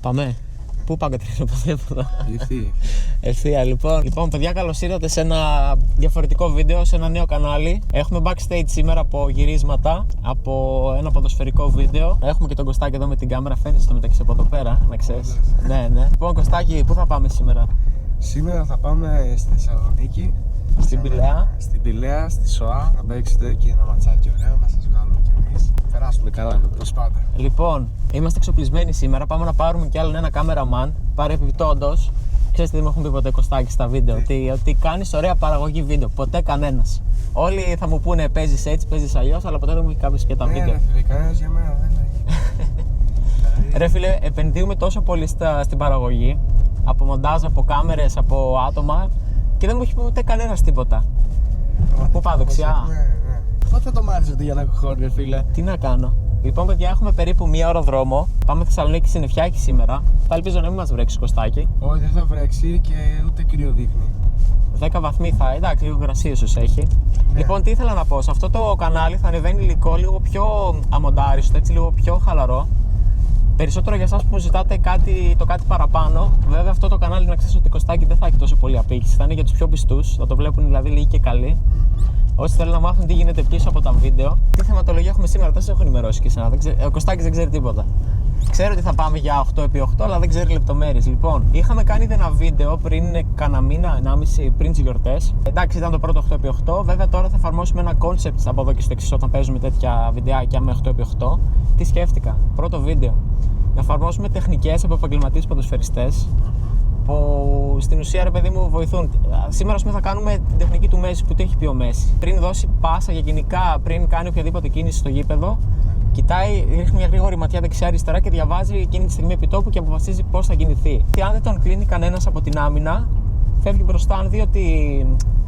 Πάμε. Πού πάω Κατρίνο, ποτέ. Ευθεία. Λοιπόν, παιδιά, καλώς ήρθατε σε ένα διαφορετικό βίντεο, σε ένα νέο κανάλι. Έχουμε backstage σήμερα από γυρίσματα, από ένα ποδοσφαιρικό βίντεο. Έχουμε και τον Κωστάκη εδώ με την κάμερα, φαίνεται στο μεταξύ από εδώ πέρα, να ξέρεις. Ναι. Λοιπόν, Κωστάκη, πού θα πάμε σήμερα? Σήμερα θα πάμε στη Θεσσαλονίκη. Στην Πηλαία, στη ΣΟΑ. Να παίξετε εκεί ένα ματσάκι ωραίο, να σας βγάλουμε κι εμείς. Περάσουμε καλά, όπως πάντα. Λοιπόν, είμαστε εξοπλισμένοι σήμερα. Πάμε να πάρουμε κι άλλον ένα κάμεραμαν. Παρεπιπτόντως, ξέρεις τι δεν μου έχουν πει ποτέ Κωστάκη στα βίντεο, ότι κάνεις ωραία παραγωγή βίντεο. Ποτέ κανένας. Όλοι θα μου πούνε παίζεις έτσι, παίζεις αλλιώς, αλλά ποτέ δεν μου έχει κάποιος και τα βίντεο. Ρε φίλε, κανένας για μένα δεν έχει. Ρε φίλε, επενδύουμε τόσο πολύ στην παραγωγή, από μοντάζ, από κάμερες, από άτομα και δεν μου έχει πει ούτε κανένας τίποτα. Πού πάω, δεξιά? Ναι. Πότε το μάθεις ότι για να έχω χώρο, ρε φίλε? Τι να κάνω. Λοιπόν, παιδιά, έχουμε περίπου μία ώρα δρόμο. Πάμε Θεσσαλονίκη, συννεφιάκι σήμερα. Θα ελπίζω να μην μας βρέξει, Κωστάκη. Όχι, δεν θα βρέξει και ούτε κρύο δείχνει. 10 βαθμοί θα, εντάξει, λίγο γρασία ίσως έχει. Ναι. Λοιπόν, τι ήθελα να πω, σε αυτό το κανάλι θα ανεβαίνει υλικό λίγο πιο αμοντάριστο, έτσι λίγο πιο χαλαρό. Περισσότερο για εσάς που ζητάτε το κάτι παραπάνω. Βέβαια, αυτό το κανάλι να ξέρεις ότι Κωστάκη δεν θα έχει τόσο πολύ απήχηση. Θα είναι για τους πιο πιστούς, θα το βλέπουν δηλαδή λίγοι και καλοί. Όσοι θέλουν να μάθουν τι γίνεται πίσω από τα βίντεο. Τι θεματολογία έχουμε σήμερα, δεν σε έχω ενημερώσει και εσένα. Ο Κωστάκης δεν ξέρει τίποτα. Ξέρω ότι θα πάμε για 8x8, αλλά δεν ξέρει λεπτομέρειες. Λοιπόν, είχαμε κάνει ένα βίντεο πριν κάνα μήνα, 1,5 πριν τις γιορτές. Εντάξει, ήταν το πρώτο 8x8. Βέβαια, τώρα θα εφαρμόσουμε ένα concept από εδώ και στο εξής όταν παίζουμε τέτοια βιντεάκια με 8x8. Τι σκέφτηκα, πρώτο βίντεο. Να εφαρμόσουμε τεχνικές από επαγγελματίες ποδοσφαιριστές που στην ουσία, ρε παιδί μου, βοηθούν. Σήμερα, ας πούμε, θα κάνουμε την τεχνική του Μέση που τι έχει πει ο Μέση. Πριν δώσει πάσα για γενικά, πριν κάνει οποιαδήποτε κίνηση στο γήπεδο, κοιτάει, ρίχνει μια γρήγορη ματιά δεξιά-αριστερά και διαβάζει εκείνη τη στιγμή επιτόπου και αποφασίζει πώς θα κινηθεί. Και αν δεν τον κλείνει κανένας από την άμυνα, φεύγει μπροστά. Αν δει ότι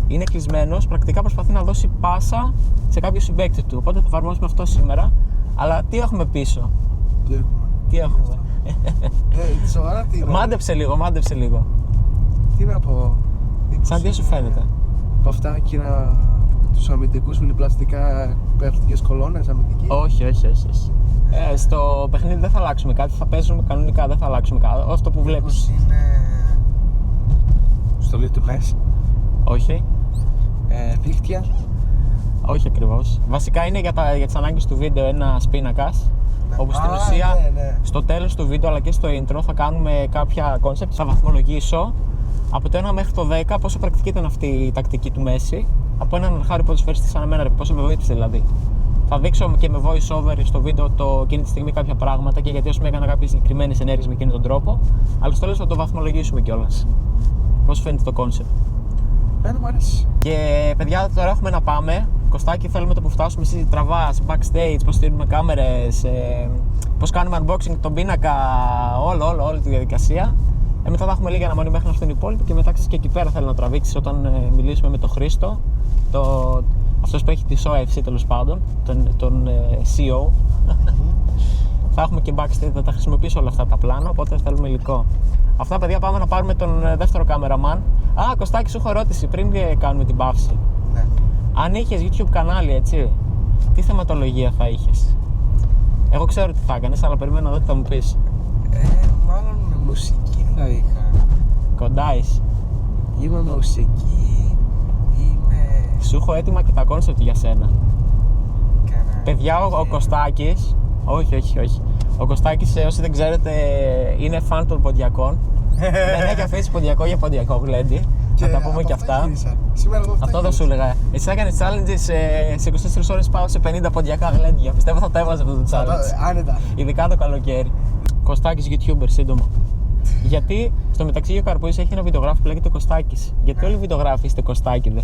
είναι κλεισμένος, πρακτικά προσπαθεί να δώσει πάσα σε κάποιο συμπαίκτη του. Οπότε θα εφαρμόσουμε αυτό σήμερα. Αλλά τι έχουμε πίσω? Τι έχουμε? Σοβαρά τι είναι? Μάντεψε λίγο. Τι να πω? Σαν τι σου φαίνεται? Από αυτά εκείνα τους αμυντικούς με πλαστικά περαστικές κολόνες αμυντική. Όχι. Στο παιχνίδι δεν θα αλλάξουμε κάτι, θα παίζουμε κανονικά, δεν θα αλλάξουμε κάτι. Αυτό που βλέπεις. Πώς είναι στολή του Μέση? Όχι. Δίχτυα? Όχι ακριβώς. Βασικά είναι για τις ανάγκες του βίντεο ένας πίνακας. Όπου στην ουσία στο τέλος του βίντεο αλλά και στο intro θα κάνουμε κάποια concept. Θα βαθμολογήσω από το 1 μέχρι το 10 πόσο πρακτική ήταν αυτή η τακτική του Μέση. Από έναν χάρη ποδοσφαιριστή σαν εμένα, πόσο με βοήθησε δηλαδή. Θα δείξω και με voice over στο βίντεο εκείνη τη στιγμή κάποια πράγματα και γιατί έκανα κάποιες συγκεκριμένες ενέργειες με εκείνον τον τρόπο. Αλλά στο τέλος θα το βαθμολογήσουμε κιόλας. Πώς φαίνεται το concept? Μου αρέσει. Και παιδιά, τώρα έχουμε να πάμε. Κωστάκη, θέλουμε το που φτάσουμε, εσύ τραβάς backstage, πώς στείλουμε κάμερες, πώς κάνουμε unboxing τον πίνακα, όλη τη διαδικασία. Μετά θα έχουμε λίγη αναμονή μέχρι να έρθουν οι υπόλοιποι και μετά ξέρεις και εκεί πέρα θέλω να τραβήξεις όταν μιλήσουμε με τον Χρήστο, αυτός που έχει τη SOA FC τέλος πάντων, τον CEO. Θα έχουμε και backstage, θα τα χρησιμοποιήσω όλα αυτά τα πλάνα, οπότε θέλουμε υλικό. Αυτά, παιδιά, πάμε να πάρουμε τον δεύτερο κάμεραμαν. Κωστάκη, σου έχω ερώτηση πριν κάνουμε την παύση. Ναι. Αν είχες YouTube κανάλι, έτσι, τι θεματολογία θα είχες? Εγώ ξέρω τι θα έκανες, αλλά περιμένω να δω τι θα μου πεις. Μάλλον μουσική θα είχα. Κοντάεις. Είμαι μουσική, είμαι... Σου έχω έτοιμα και τα concept για σένα. Παιδιά, ο Κωστάκης... Όχι. Ο Κωστάκης, όσοι δεν ξέρετε, είναι φαν των ποντιακών. Δεν έχει αφήσει ποντιακό για ποντιακό γλέντι. Να τα πούμε και αυτά. Αυτό δεν σου έλεγα. Εσύ έκανες challenges σε 24 ώρες, πάω σε 50 ποντιακά γλέντια. Πιστεύω θα τα έβαζε αυτό το challenge. Άνετα. Ειδικά το καλοκαίρι. Κωστάκης YouTuber, σύντομα. Γιατί στο μεταξύ ο Καρπούζης έχει ένα βιντεογράφο που λέγεται Κωστάκης. Γιατί όλοι οι βιντεογράφοι είστε Κωστάκηδε.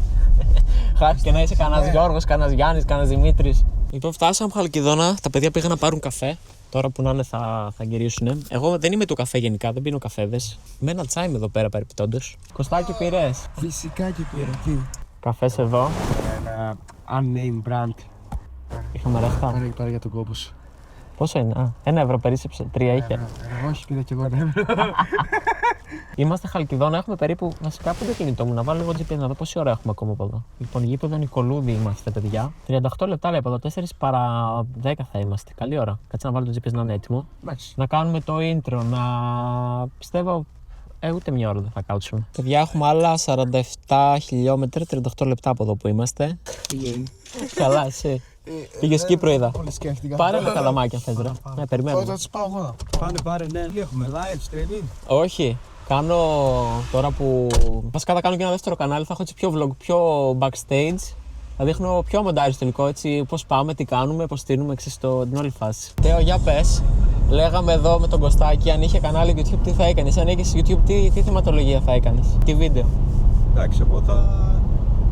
Χάθηκε να είσαι κανένας Γιώργος, κανένας Γιάννης, κανένας Δημήτρης. Λοιπόν, φτάσαμε από Χαλκιδόνα. Τα παιδιά πήγαν να πάρουν καφέ. Τώρα που να είναι θα γυρίσουν. Εγώ δεν είμαι του καφέ γενικά, δεν πίνω καφέδες. Με ένα τσάι εδώ πέρα παρεπιπτόντως. Κωστάκη, πήρες? Φυσικά και πήρα. Τι? Καφές εδώ. Ένα unnamed brand. Είχαμε ρεύτα. Πάρε για τον κόπο σου. Πόσο είναι? 1 ευρώ περίσσεψε, 3 είχε. Όχι, πήρα κι εγώ 1 ευρώ. Είμαστε Χαλκιδόνα, έχουμε περίπου. Βασικά πού το κινητό μου, να βάλω λίγο GPS να δω πόση ώρα έχουμε ακόμα από εδώ. Λοιπόν, γήπεδο Νικολούδη είμαστε, παιδιά. 38 λεπτά λέει από εδώ, 4 παρά 10 θα είμαστε. Καλή ώρα. Κάτσε να βάλω το GPS να είναι έτοιμο. Να κάνουμε το intro, να. Πιστεύω. Ούτε μια ώρα δεν θα κάτσουμε. Παιδιά, έχουμε άλλα 47 χιλιόμετρα, 38 λεπτά από εδώ που είμαστε. Καλά, εσύ. Πήγες Κύπρο, είδα. Πάρε ένα καλαμάκι αν θες, ρε. Ναι, περιμένουμε. Θα τους πάω εγώ. Πάρε, ναι. Έχουμε live streaming. Όχι. Κάνω τώρα που. Βασικά θα κάνω και ένα δεύτερο κανάλι. Θα έχω έτσι πιο vlog, πιο backstage. Θα δείχνω πιο μοντάρι στο υλικό, έτσι πώς πάμε, τι κάνουμε, πώς στείλουμε την όλη φάση. Τέο, για πες. Λέγαμε εδώ με τον Κωστάκη, αν είχε κανάλι YouTube, τι θα έκανες. Αν έχεις YouTube, τι θεματολογία θα έκανες, τι βίντεο. Εντάξει, εγώ θα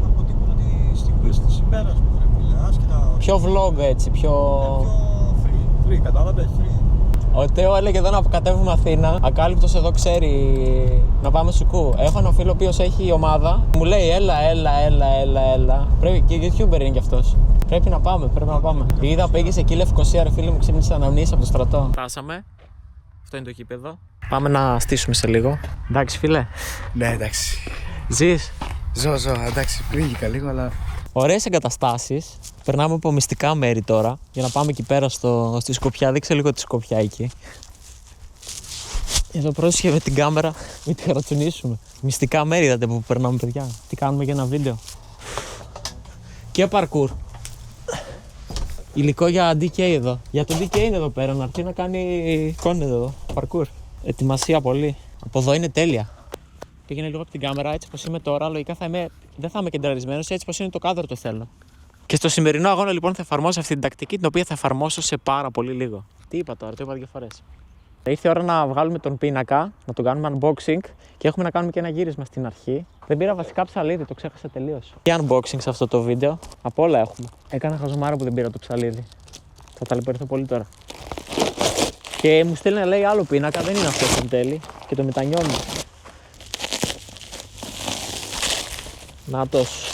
αποτύπωνα τις στιγμές της ημέρας μου, ρε φίλε, άσχετα. Πιο vlog έτσι, πιο free, κατάλαβες, free. Ο Τέο έλεγε εδώ να κατέβουμε Αθήνα. Ακάλυπτος εδώ ξέρει να πάμε Σουκού. Έχω ένα φίλο ο οποίος έχει ομάδα. Μου λέει έλα. Πρέπει, και YouTuber είναι κι αυτός. Πρέπει να πάμε. Είδα πήγες εκεί Λευκοσία, ρε φίλε μου, ξύπνησε αναμνήσεις από το στρατό. Φτάσαμε. Αυτό είναι το γήπεδο. Πάμε να στήσουμε σε λίγο. Εντάξει, φίλε. Ναι, εντάξει. Ζεις. Ζω, εντάξει, πλήγηκα λίγο, αλλά. Ωραίες εγκαταστάσεις. Περνάμε από μυστικά μέρη τώρα για να πάμε εκεί πέρα στη Σκοπιά. Δείξε λίγο τη Σκοπιά εκεί. Εδώ πρόσεχε με την κάμερα, μην τη χαρατσουνίσουμε. Μυστικά μέρη είδατε που περνάμε, παιδιά. Τι κάνουμε για ένα βίντεο. Και parkour. Υλικό για DK εδώ. Για το DK είναι εδώ πέρα, να έρθει να κάνει εικόνες εδώ. Parkour. Ετοιμασία πολύ. Από εδώ είναι τέλεια. Πήγαινε λίγο από την κάμερα, έτσι πως είμαι τώρα, λογικά δεν θα είμαι κεντραρισμένος, έτσι πως είναι το κάδρο το θέλω. Και στο σημερινό αγώνα λοιπόν θα εφαρμόσω αυτή την τακτική, την οποία θα εφαρμόσω σε πάρα πολύ λίγο. Τι είπα τώρα, το είπα 2 φορές. Ήρθε η ώρα να βγάλουμε τον πίνακα, να τον κάνουμε unboxing και έχουμε να κάνουμε και ένα γύρισμα στην αρχή. Δεν πήρα βασικά ψαλίδι, το ξέχασα τελείως. Και unboxing σε αυτό το βίντεο, από όλα έχουμε. Έκανα χαζομάρα που δεν πήρα το ψαλίδι. Θα ταλαιπωρηθώ πολύ τώρα. Και μου στέλνει να λέει άλλο πίνακα, δεν είναι αυτό εν τέλει και το μετανιώνω. Νάτος.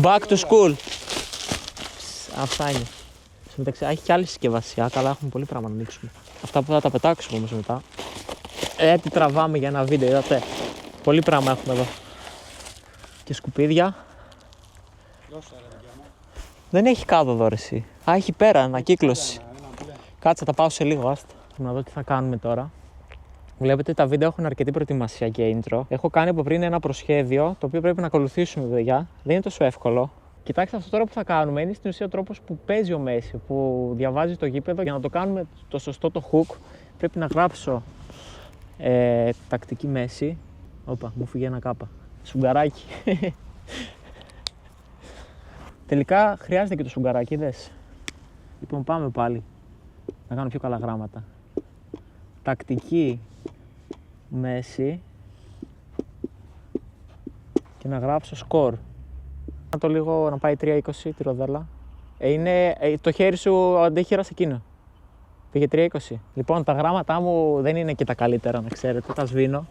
Back to school. Αυτά είναι. Στο μεταξύ, έχει και άλλη συσκευασία, καλά έχουμε πολύ πράγμα να ανοίξουμε. Αυτά που θα τα πετάξουμε όμως μετά. Τι τραβάμε για ένα βίντεο, είδατε. Πολύ πράγμα έχουμε εδώ. Και σκουπίδια. Δεν έχει κάδο εδώ ρε εσύ. Έχει πέρα, ανακύκλωση. Κάτσε, θα πάω σε λίγο, άστα. Να δω τι θα κάνουμε τώρα. Βλέπετε τα βίντεο έχουν αρκετή προετοιμασία και intro. Έχω κάνει από πριν ένα προσχέδιο το οποίο πρέπει να ακολουθήσουμε, παιδιά. Δεν είναι τόσο εύκολο. Κοιτάξτε, αυτό τώρα που θα κάνουμε είναι στην ουσία ο τρόπος που παίζει ο Μέση, που διαβάζει το γήπεδο. Για να το κάνουμε το σωστό το hook, πρέπει να γράψω τακτική Μέση. Όπα, μου φύγει ένα κάπα. Σουγκαράκι. Τελικά χρειάζεται και το σουγκαράκι, δες. Λοιπόν, πάμε πάλι να κάνω πιο καλά γράμματα. Τακτική Μέση και να γράψω σκορ. Να το λίγο να πάει 3-20 τη ροδέλα. Το χέρι σου αντέχει σε εκείνο. Πήγε 3-20. Λοιπόν, τα γράμματά μου δεν είναι και τα καλύτερα, να ξέρετε. Τα σβήνω.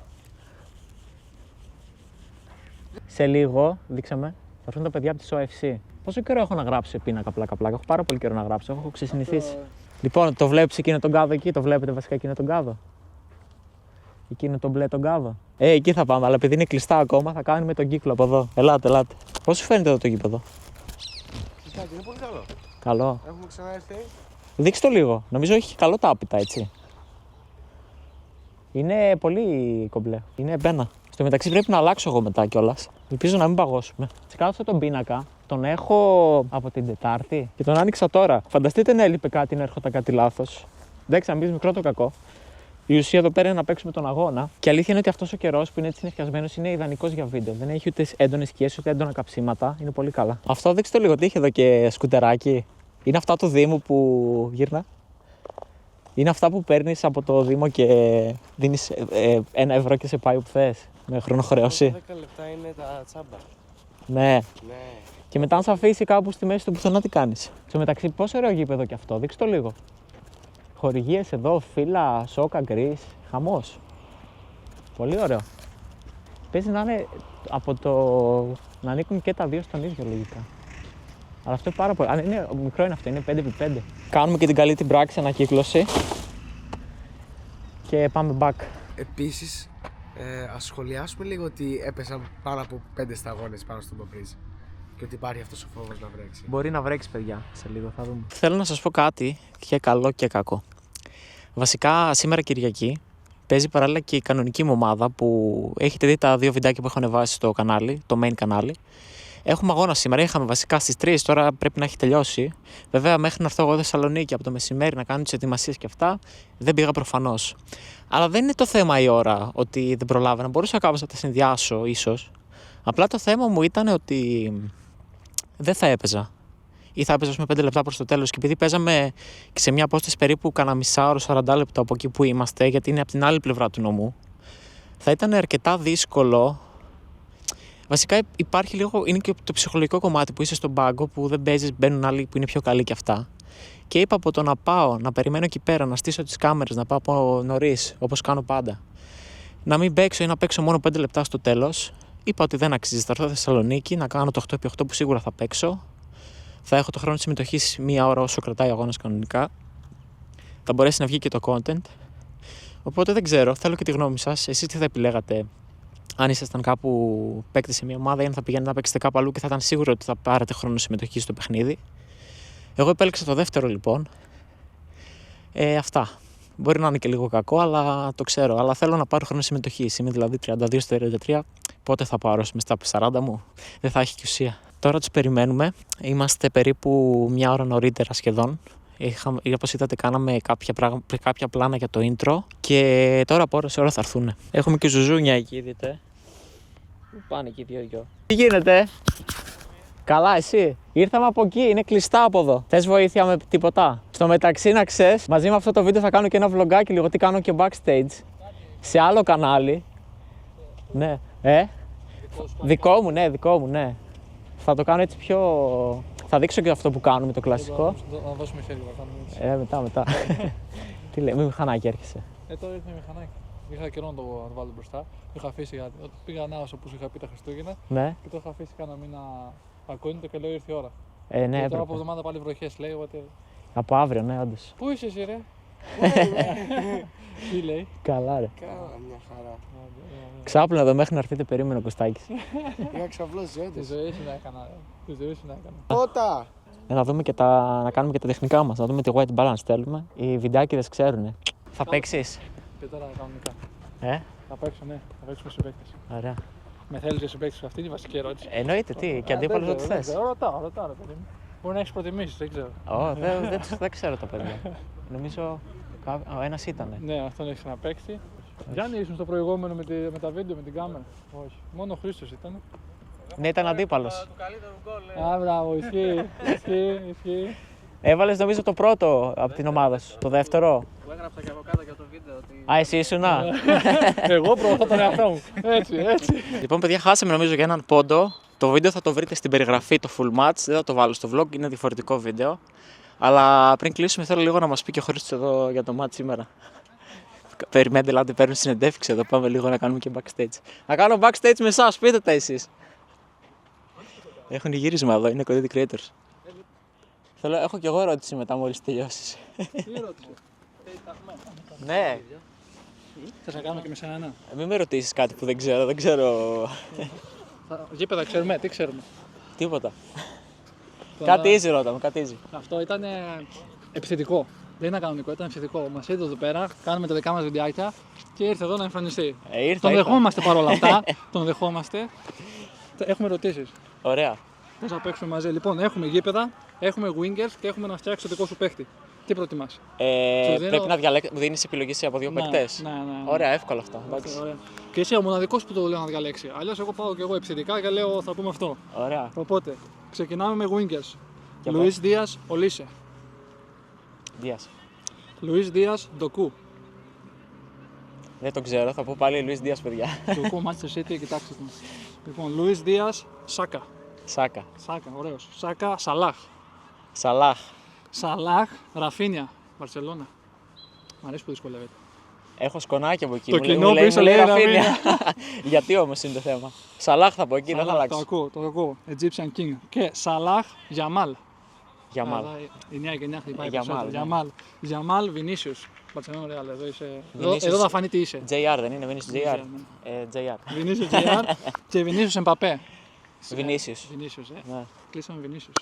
Σε λίγο, δείξαμε, θα έρθουν τα παιδιά από τη OFC. Πόσο καιρό έχω να γράψω πίνακα πλάκα-πλάκα. Έχω πάρα πολύ καιρό να γράψω. Έχω ξεσυνηθίσει. Λοιπόν, το βλέπεις εκείνο τον κάδο εκεί, το βλέπετε βασικά εκείνο τον κάδο. Εκείνο τον μπλε τον κάδο. Εκεί θα πάμε, αλλά επειδή είναι κλειστά ακόμα, θα κάνουμε τον κύκλο από εδώ. Ελάτε. Πώς σου φαίνεται εδώ το γήπεδο? Είναι πολύ καλό. Καλό. Έχουμε ξαναέρθει. Δείξτε το λίγο. Νομίζω έχει καλό τάπητα, έτσι. Είναι πολύ κομπλέ. Είναι μπένα. Στο μεταξύ πρέπει να αλλάξω εγώ μετά κιόλας. Ελπίζω να μην παγώσουμε. Σε κάτω τον πίνακα τον έχω από την Τετάρτη και τον άνοιξα τώρα. Φανταστείτε να έλειπε κάτι, να έρχονταν κάτι λάθος. Εντάξει, να μην μικρό το κακό. Η ουσία εδώ πέρα είναι να παίξουμε τον αγώνα. Και αλήθεια είναι ότι αυτός ο καιρός που είναι έτσι συνεφιασμένος είναι ιδανικός για βίντεο. Δεν έχει ούτε έντονες σκιές ούτε έντονα καψίματα. Είναι πολύ καλά. Αυτό δείξτε το λίγο. Τι έχει εδώ και σκουτεράκι. Είναι αυτά του Δήμου που γύρνα. Είναι αυτά που παίρνεις από το Δήμο και δίνεις 1 ευρώ και σε πάει όπου θες. Με χρονοχρέωση. 10 λεπτά είναι τα τσάμπα. Ναι. Και μετά, αν σε αφήσει κάπου στη μέση του πουθενά, τι κάνεις. Στο μεταξύ, πόσο ωραίο γήπεδο κι αυτό. Δείξτε το λίγο. Χορηγίες εδώ, φύλλα, σόκα, γκρις, χαμός. Πολύ ωραίο. Παίζει να είναι από το να ανήκουν και τα δύο στον ίδιο λογικά. Αλλά αυτό είναι πάρα πολύ. Αν είναι μικρό είναι αυτό, είναι 5x5. Κάνουμε και την καλή την πράξη ανακύκλωση. και πάμε back. Επίσης, ας σχολιάσουμε λίγο ότι έπεσαν πάνω από 5 σταγόνες πάνω στον Παπρίζ και ότι υπάρχει αυτός ο φόβος να βρέξει. Μπορεί να βρέξει, παιδιά, σε λίγο θα δούμε. Θέλω να σας πω κάτι και καλό και κακό. Βασικά, σήμερα Κυριακή παίζει παράλληλα και η κανονική μου ομάδα που έχετε δει τα 2 βιντεάκια που έχω ανεβάσει στο κανάλι, το main κανάλι. Έχουμε αγώνα σήμερα. Είχαμε βασικά στις 3, τώρα πρέπει να έχει τελειώσει. Βέβαια, μέχρι να έρθω εγώ Θεσσαλονίκη από το μεσημέρι να κάνω τις ετοιμασίες και αυτά, δεν πήγα προφανώς. Αλλά δεν είναι το θέμα η ώρα ότι δεν προλάβαινα. Μπορούσα κάπως να τα συνδυάσω, ίσως. Απλά το θέμα μου ήταν ότι δεν θα έπαιζα. Ή θα έπαιζα με 5 λεπτά προς το τέλος. Και επειδή παίζαμε και σε μια απόσταση περίπου κάνα μισά ώρα, 40 λεπτά από εκεί που είμαστε, γιατί είναι από την άλλη πλευρά του νομού, θα ήταν αρκετά δύσκολο. Βασικά υπάρχει λίγο, είναι και το ψυχολογικό κομμάτι που είσαι στον πάγκο που δεν παίζεις, μπαίνουν άλλοι που είναι πιο καλοί και αυτά. Και είπα από το να πάω, να περιμένω εκεί πέρα, να στήσω τις κάμερες, να πάω από νωρίς, όπως κάνω πάντα. Να μην παίξω ή να παίξω μόνο 5 λεπτά στο τέλος. Είπα ότι δεν αξίζει. Θα έρθω στη Θεσσαλονίκη να κάνω το 8x8 που σίγουρα θα παίξω. Θα έχω το χρόνο της συμμετοχής 1 ώρα όσο κρατάει ο αγώνας κανονικά. Θα μπορέσει να βγει και το content. Οπότε δεν ξέρω, θέλω και τη γνώμη σας. Εσείς τι θα επιλέγατε? Αν ήσασταν κάπου παίκτες σε μια ομάδα ή αν θα πηγαίνετε να παίξετε κάπου αλλού και θα ήταν σίγουρο ότι θα πάρετε χρόνο συμμετοχής στο παιχνίδι. Εγώ επέλεξα το δεύτερο λοιπόν. Αυτά. Μπορεί να είναι και λίγο κακό, αλλά το ξέρω. Αλλά θέλω να πάρω χρόνο συμμετοχής. Είμαι δηλαδή 32 στο 33. Πότε θα πάρω, στα 40 μου? Δεν θα έχει και ουσία. Τώρα τους περιμένουμε. Είμαστε περίπου 1 ώρα νωρίτερα σχεδόν. Όπως είδατε, κάναμε κάποια πλάνα για το intro και τώρα από ώρα σε ώρα θα έρθουν. Έχουμε και ζουζούνια εκεί, δείτε. Πού πάνε εκεί οι δυο? Τι γίνεται? Καλά, εσύ? Ήρθαμε από εκεί, είναι κλειστά από εδώ. Θες βοήθεια με τίποτα? Στο μεταξύ, να ξέρεις, μαζί με αυτό το βίντεο θα κάνω και ένα vlogάκι λίγο, τι κάνω και backstage σε άλλο κανάλι. Ναι, δικό μου, ναι. Θα το κάνω έτσι πιο... Θα δείξω και αυτό που κάνουμε το κλασικό. Να δώσουμε χέρι να κάνουμε έτσι. Μετά. Τι λέει, με μηχανάκι έρχεσαι? Τώρα ήρθε μηχανάκι. Είχα καιρό να το βάλω μπροστά. Είχα αφήσει, πήγα να όπως είχα πει τα Χριστούγεννα. Ναι. Και το είχα αφήσει κάνα μήνα ακόνητο και λέω ήρθε η ώρα. Ναι, τώρα από εβδομάδα πάλι βροχές λέει. Οπότε... Από αύριο, ναι, όντως. Πού είσαι εσύ, ρε? Τι λέει? Καλά, ρε. Καλά, μια χαρά. Ξάπλωνα εδώ μέχρι να έρθετε, περίμενε ο Κωστάκης. Είχα ξαπλώσει όντως. Τη ζωή σου να έκανα. Πότα! Να δούμε και να κάνουμε και τα τεχνικά μας. Να δούμε τι white balance θέλουμε. Οι βιντεάκιδες ξέρουνε. Θα παίξεις? Και τώρα κανονικά. Θα παίξω, ναι. Θα παίξουμε συμπαίκτες. Ωραία. Με θέλεις για συμπαίκτες? Αυτή είναι η βασική ερώτηση. Εννοείται, τι, και αντίπαλος ό,τι θες. Ρωτάω, ρε παιδί μου. Μπορεί να έχεις προτιμήσεις, δεν ξέρω. Δεν ξέρω τα παιδιά. Νομίζω ένας ήτανε. Ναι, αυτόν έχεις να παίξει. Γιάννη, ήσουν στο προηγούμενο με τα βίντεο, με την κάμερα? Όχι. Μόνο ο Χρήστος ήταν. Ναι, ήταν αντίπαλος. Του καλύτερου γκολ. Α, μπράβο, ισχύει. Έβαλες νομίζω το πρώτο από την ομάδα σου, το δεύτερο. Που έγραψα και από κάτω για το βίντεο ότι... Α, εσύ ήσουνα. Εγώ προωθώ τον εαυτό μου. Έτσι. Λοιπόν, παιδιά, χάσαμε νομίζω για έναν πόντο. Το βίντεο θα το βρείτε στην περιγραφή, το full match. Δεν θα το βάλω στο vlog, είναι διαφορετικό βίντεο. Αλλά πριν κλείσουμε, θέλω λίγο να μας πει και ο Χρήστος εδώ για το match σήμερα. Περιμένετε, ελάτε, παίρνουν συνεντεύξη εδώ. Πάμε λίγο να κάνουμε και backstage. Να κάνω backstage με εσάς, πείτε τα εσείς. Έχουν γύρισμα εδώ, είναι content creators. Έχω κι εγώ ερώτηση μετά μόλις τελειώσεις. Τι ερώτηση? Ναι. Θες να κάνω και με σένα? Μην με ρωτήσεις κάτι που δεν ξέρω. Γήπεδα ξέρουμε, τι ξέρουμε? Τίποτα. Κάτι easy ρώτα μου, κάτι easy. Αυτό ήταν επιθετικό. Δεν ήταν κανονικό, ήταν επιθετικό. Μας είδε εδώ πέρα, κάνουμε τα δικά μας βιντεάκια και ήρθε εδώ να εμφανιστεί. Τον δεχόμαστε παρόλα αυτά. Τον δεχόμαστε. Έχουμε ερωτήσεις. Ωραία. Πώς να παίξουμε μαζί? Λοιπόν, έχουμε γήπεδα, έχουμε wingers και έχουμε να φτιάξει το δικό σου παίχτη. Τι προτιμάς? Πρέπει να διαλέξεις, μου δίνεις επιλογή από 2 παίκτες. Ναι. Ωραία, εύκολο αυτό. Ωραία. Και εσύ ο μοναδικός που το λέω να διαλέξει. Αλλιώς εγώ πάω και εγώ επιθετικά και λέω θα πούμε αυτό. Ωραία. Οπότε, ξεκινάμε με wingers. Λουίς Δίας, Ολίσε. Δίας. Λουίς Δίας, Ντοκού. Δεν το ξέρω, θα πω πάλι Λουίς Δίας, παιδιά. Ντοκού, Manchester City, κοιτάξτε τον. Λοιπόν, Λουίς Δίας, Σάκα. Σάκα, ωραίος. Σάκα, Σαλάχ. Σαλάχ, Ραφίνια, Βαρσελόνα. Μ' αρέσει που δυσκολεύεται. Έχω σκονάκι από εκεί. Το κοινό πίσω λέει Ραφίνια. Γιατί όμως είναι το θέμα? Σαλάχ θα πω εκεί, δεν θα αλλάξει. Το ακούω. Egyptian King. Και Σαλάχ, Γιαμάλ. Γιαμάλ. Η νέα γενιά χτυπάει Γιαμάλ, περισσότερο. ναι. Γιαμάλ, Βινίσιους. Μπαρσελόνα Ρεάλ, εδώ είσαι. Βινίσιους. Εδώ θα φανεί τι είσαι. JR δεν είναι, Vinicius JR. JR. Βινίσιους JR και Βινίσιους Εμπαπέ. Vinicius. Βινίσιους, Ναι. Κλείσαμε Βινίσιους.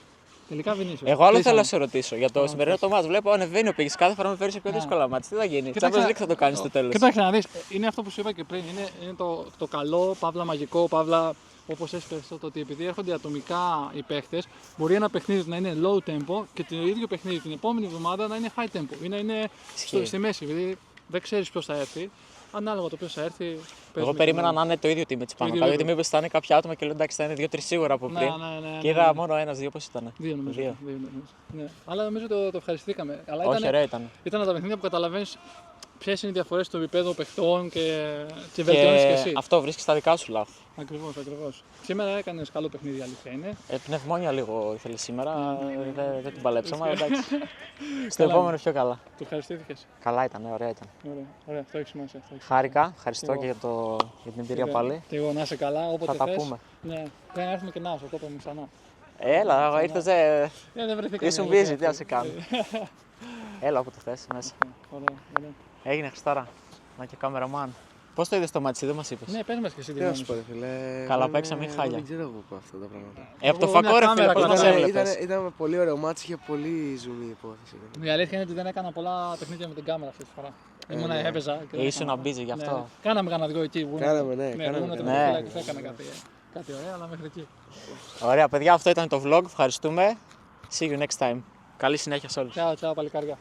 Τελικά Βινίσιους. Εγώ άλλο θέλω να σε ρωτήσω για το σημερινό το μάτς. Βλέπω ανεβαίνει ο Πηγής κάθε φορά με φέρει σε πιο δύσκολα μάτς. Τι θα γίνει, Κοίταξε, Champions League θα το κάνει στο τέλος. Κοίταξε να δεις, είναι αυτό που σου είπα και πριν. Είναι το καλό, παύλα μαγικό, παύλα όπως έσπευσε το ότι επειδή έρχονται ατομικά οι παίχτες, μπορεί ένα παιχνίδι να είναι low tempo και το ίδιο παιχνίδι την επόμενη εβδομάδα να είναι high tempo ή να είναι στη μέση. Δηλαδή δεν ξέρεις ποιος θα έρθει. Ανάλογα το ποιος θα έρθει. Εγώ περίμενα να είναι το ίδιο team έτσι πάνω κάτω. Γιατί μήπως θα είναι κάποια άτομα και λέω εντάξει θα είναι 2-3 σίγουρα από πριν. Και είδα μόνο ένας, δύο πώς ήταν. Δύο νομίζω. Ναι. Αλλά νομίζω το ευχαριστήκαμε. Αλλά Όχι, ωραία ήταν. Ήταν τα παιχνίδια που καταλαβαίνεις ποιες είναι οι διαφορές στο επίπεδο παιχτών και βελτιώνεις και εσύ. Αυτό βρίσκεις τα δικά σου λάθη. Ακριβώς. Σήμερα έκανες καλό παιχνίδι, η αλήθεια είναι. Πνευμόνια λίγο ήθελε σήμερα. Δεν την παλέψαμε, αλλά εντάξει. Στο επόμενο πιο καλά. Του ευχαριστήθηκες. Καλά ήταν, ωραία ήταν. Ωραία, αυτό έχει σημασία. Χάρηκα, ευχαριστώ και για την εμπειρία πάλι. Και εγώ να είσαι καλά, όποτε θα θες. τα πούμε. Ναι, πρέπει να έρθουμε και να σου, το είπαμε ξανά. Έλα, ήρθες. Δεν βρεθήκαμε. Ήσουν busy, τι να σε κάνω. Έλα όποτε θες μέσα. Ωραία. Έγινε Χριστάρα. Να και κάμεραμάν. Πώς το είδες το μάτσι, δεν μας είπες. Ναι, πες μας και εσύ τι Τι να σου κάνεις. πω, ρε φίλε. Καλά παίξαμε ή χάλια. Δεν ξέρω εγώ από αυτά τα πράγματα. Από το Εγώ φακό μια ρε φίλε, κάμερα, πώς μας καλά. έβλεπες. Ήταν πολύ ωραίο μάτς, είχε πολύ ζουμί η υπόθεση. Η αλήθεια είναι ότι δεν έκανα πολλά παιχνίδια με την κάμερα αυτή τη φορά. Ήμουνα ναι. έπαιζα. Ήσουν busy γι' αυτό. Ναι. Κάναμε κανένα δυο εκεί. Κάναμε, ναι, Ναι, κάναμε. ήμουν Ναι. τερματοφύλακας, έκανα κάτι ωραίο, αλλά μέχρι εκεί. Ωραία παιδιά, αυτό ήταν το vlog, ευχαριστούμε. See you next time. Καλή συνέχεια σε όλους. Τσάου, παλικάρια.